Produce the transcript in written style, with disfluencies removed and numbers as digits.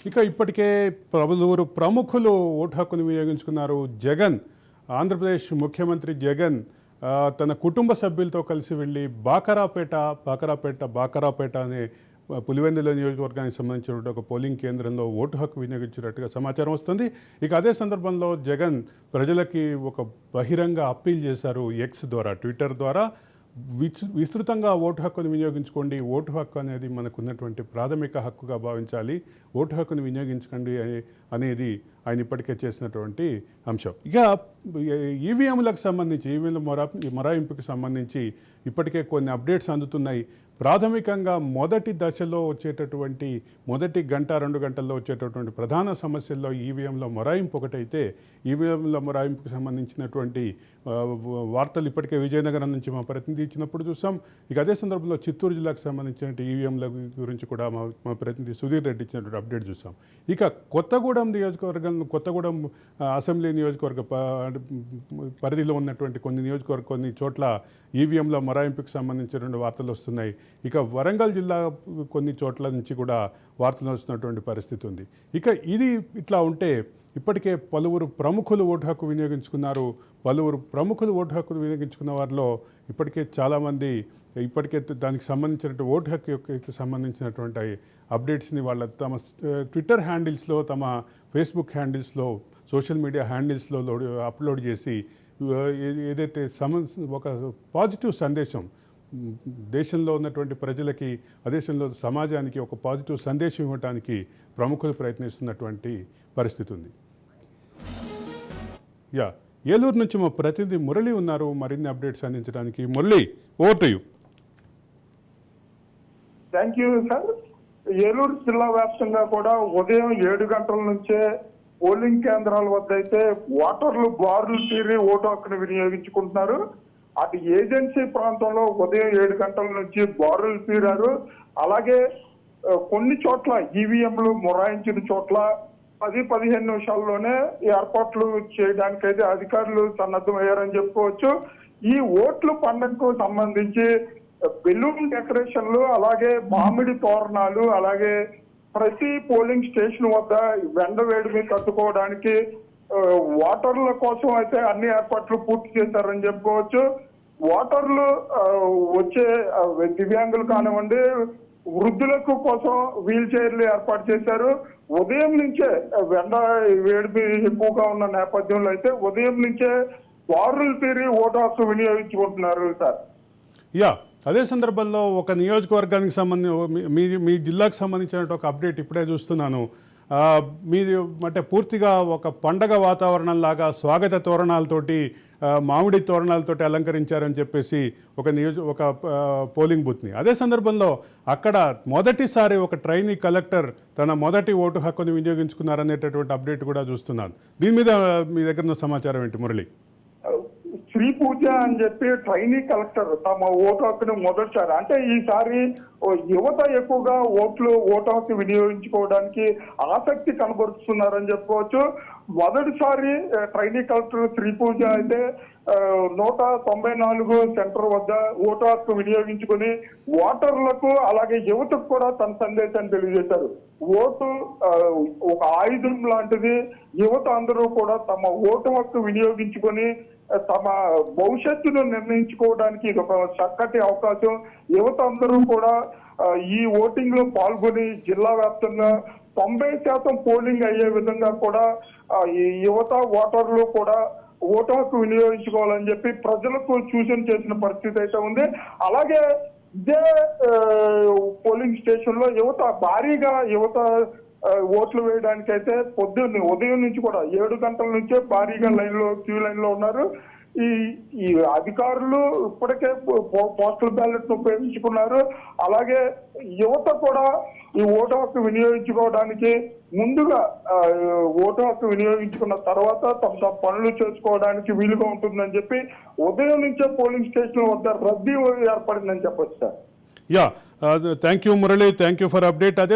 ఇక ఇప్పటికే పలువురు ప్రముఖులు ఓటు హక్కును వినియోగించుకున్నారు. జగన్, ఆంధ్రప్రదేశ్ ముఖ్యమంత్రి జగన్ తన కుటుంబ సభ్యులతో కలిసి వెళ్ళి బాకరాపేట అనే పులివెందుల నియోజకవర్గానికి సంబంధించిన ఒక పోలింగ్ కేంద్రంలో ఓటు హక్కు వినియోగించినట్టుగా సమాచారం వస్తుంది. ఇక అదే సందర్భంలో జగన్ ప్రజలకి ఒక బహిరంగ అప్పీల్ చేశారు. ఎక్స్ ద్వారా, ట్విట్టర్ ద్వారా విస్తృతంగా ఓటు హక్కును వినియోగించుకోండి. ఓటు హక్కు అనేది మనకు ఉన్నటువంటి ప్రాథమిక హక్కుగా భావించాలి. ఓటు హక్కును వినియోగించుకోండి అనేది ఆయన ఇప్పటికే చేసినటువంటి అంశం. ఇక ఈవీఎంలకు సంబంధించి, ఈవీఎంల మొరాయింపుకి సంబంధించి ఇప్పటికే కొన్ని అప్డేట్స్ అందుతున్నాయి. ప్రాథమికంగా మొదటి దశలో వచ్చేటటువంటి మొదటి గంట 2 గంటల్లో వచ్చేటటువంటి ప్రధాన సమస్యల్లో ఈవీఎంల మొరాయింపు ఒకటైతే, ఈవీఎంల మొరాయింపుకు సంబంధించినటువంటి వార్తలు ఇప్పటికే విజయనగరం నుంచి మా ప్రతినిధి ఇచ్చినప్పుడు చూసాం. ఇక అదే సందర్భంలో చిత్తూరు జిల్లాకు సంబంధించిన ఈవీఎంల గురించి కూడా మా ప్రతినిధి సుధీర్ రెడ్డి ఇచ్చినటువంటి అప్డేట్ చూసాం. ఇక కొత్తగూడెం అసెంబ్లీ నియోజకవర్గ పరిధిలో ఉన్నటువంటి కొన్ని చోట్ల ఈవీఎంల మొరాయింపుకి సంబంధించినటువంటి వార్తలు వస్తున్నాయి. ఇక వరంగల్ జిల్లా కొన్ని చోట్ల నుంచి కూడా వార్తలు వస్తున్నటువంటి పరిస్థితి ఉంది. ఇక ఇది ఇట్లా ఉంటే ఇప్పటికే పలువురు ప్రముఖులు ఓటు హక్కు వినియోగించుకున్నారు. ఓటు హక్కు వినియోగించుకున్న వారిలో ఇప్పటికే చాలామంది ఇప్పటికే దానికి సంబంధించినటువంటి ఓటు హక్కు సంబంధించినటువంటి అప్డేట్స్ని వాళ్ళ తమ ట్విట్టర్ హ్యాండిల్స్లో, తమ ఫేస్బుక్ హ్యాండిల్స్లో, సోషల్ మీడియా హ్యాండిల్స్లో అప్లోడ్ చేసి ఏదైతే ఒక పాజిటివ్ సందేశం దేశంలో ఉన్నటువంటి ప్రజలకి, దేశంలో సమాజానికి ఒక పాజిటివ్ సందేశం ఇవ్వడానికి ప్రముఖులు ప్రయత్నిస్తున్నటువంటి పరిస్థితి ఉంది. ఏలూరు నుంచి మా ప్రతినిధి మురళి ఉన్నారు మరిన్ని అప్డేట్స్ అందించడానికి. Murali, over to you. Thank you sir. Eluru జిల్లా వ్యాప్తంగా కూడా ఉదయం 7 గంటల నుంచే పోలింగ్ కేంద్రాల వద్ద అయితే ఓటర్లు బారులు తీరి ఓటు హక్కును వినియోగించుకుంటున్నారు. అటు ఏజెన్సీ ప్రాంతంలో ఉదయం 7 గంటల నుంచి బారులు తీరారు. అలాగే కొన్ని చోట్ల ఈవీఎంలు మొరాయించిన చోట్ల 10-15 నిమిషాల్లోనే ఏర్పాట్లు చేయడానికైతే అధికారులు సన్నద్ధమయ్యారని చెప్పుకోవచ్చు. ఈ ఓట్ల పండుగకు సంబంధించి బెలూన్ డెకరేషన్లు, అలాగే మామిడి తోరణాలు, అలాగే ప్రతి పోలింగ్ స్టేషన్ వద్ద వెండ వేడిమి కట్టుకోవడానికి ఓటర్ల కోసం అయితే అన్ని ఏర్పాట్లు పూర్తి చేశారని చెప్పుకోవచ్చు. ఓటర్లు వచ్చే దివ్యాంగులు కానివ్వండి, వృద్ధులకు కోసం వీల్ చైర్లు ఏర్పాటు చేశారు. ఉదయం నుంచే వెండ వేడిమి ఎక్కువగా ఉన్న నేపథ్యంలో అయితే ఉదయం నుంచే బారులు తీరి ఓటు హక్కు వినియోగించుకుంటున్నారు సార్. అదే సందర్భంలో ఒక నియోజకవర్గానికి మీ జిల్లాకు సంబంధించిన ఒక అప్డేట్ ఇప్పుడే చూస్తున్నాను. మీది అంటే పూర్తిగా ఒక పండగ వాతావరణం లాగా స్వాగత తోరణాలతోటి, మామిడి తోరణాలతోటి అలంకరించారని చెప్పేసి ఒక పోలింగ్ బూత్ని. అదే సందర్భంలో అక్కడ మొదటిసారి ఒక ట్రైనీ కలెక్టర్ తన మొదటి ఓటు హక్కుని వినియోగించుకున్నారనేటటువంటి అప్డేట్ కూడా చూస్తున్నాను. దీని మీద మీ దగ్గర ఉన్న సమాచారం ఏంటి మురళి? శ్రీ పూజ అని చెప్పి ట్రైనీ కలెక్టర్ తమ ఓటు హక్కును మొదటిసారి, అంటే ఈసారి యువత ఎక్కువగా ఓటు హక్కు వినియోగించుకోవడానికి ఆసక్తి కనబరుస్తున్నారని చెప్పుకోవచ్చు. మొదటిసారి ట్రైనీ కలెక్టర్ శ్రీ పూజ అయితే 194 సెంటర్ వద్ద ఓటు హక్కు వినియోగించుకుని ఓటర్లకు అలాగే యువతకు కూడా తన సందేశాన్ని తెలియజేశారు. ఓటు ఒక ఆయుధం లాంటిది. యువత అందరూ కూడా తమ ఓటు హక్కు వినియోగించుకొని తమ భవిష్యత్తును నిర్ణయించుకోవడానికి ఇది ఒక చక్కటి అవకాశం. యువత అందరూ కూడా ఈ ఓటింగ్ లో పాల్గొని జిల్లా వ్యాప్తంగా 90% పోలింగ్ అయ్యే విధంగా కూడా ఈ యువత ఓటర్లు కూడా ఓటు హక్కు వినియోగించుకోవాలని చెప్పి ప్రజలకు సూచన చేసిన పరిస్థితి అయితే ఉంది. అలాగే ఇదే పోలింగ్ స్టేషన్ లో భారీగా యువత ఓట్లు వేయడానికి అయితే ఉదయం నుంచి కూడా 7 గంటల నుంచే భారీగా క్యూ లైన్ లో ఉన్నారు. ఈ అధికారులు ఇప్పటికే పోస్టల్ బ్యాలెట్ ఉపయోగించుకున్నారు. అలాగే యువత కూడా ఈ ఓటు హక్కు వినియోగించుకోవడానికి ముందుగా ఓటు హక్కు వినియోగించుకున్న తర్వాత తమ పనులు చేసుకోవడానికి వీలుగా ఉంటుందని చెప్పి ఉదయం నుంచే పోలింగ్ స్టేషన్ వద్ద రద్దీ ఏర్పడిందని చెప్పొచ్చు sir. Thank you Murali, thank you for update. అదే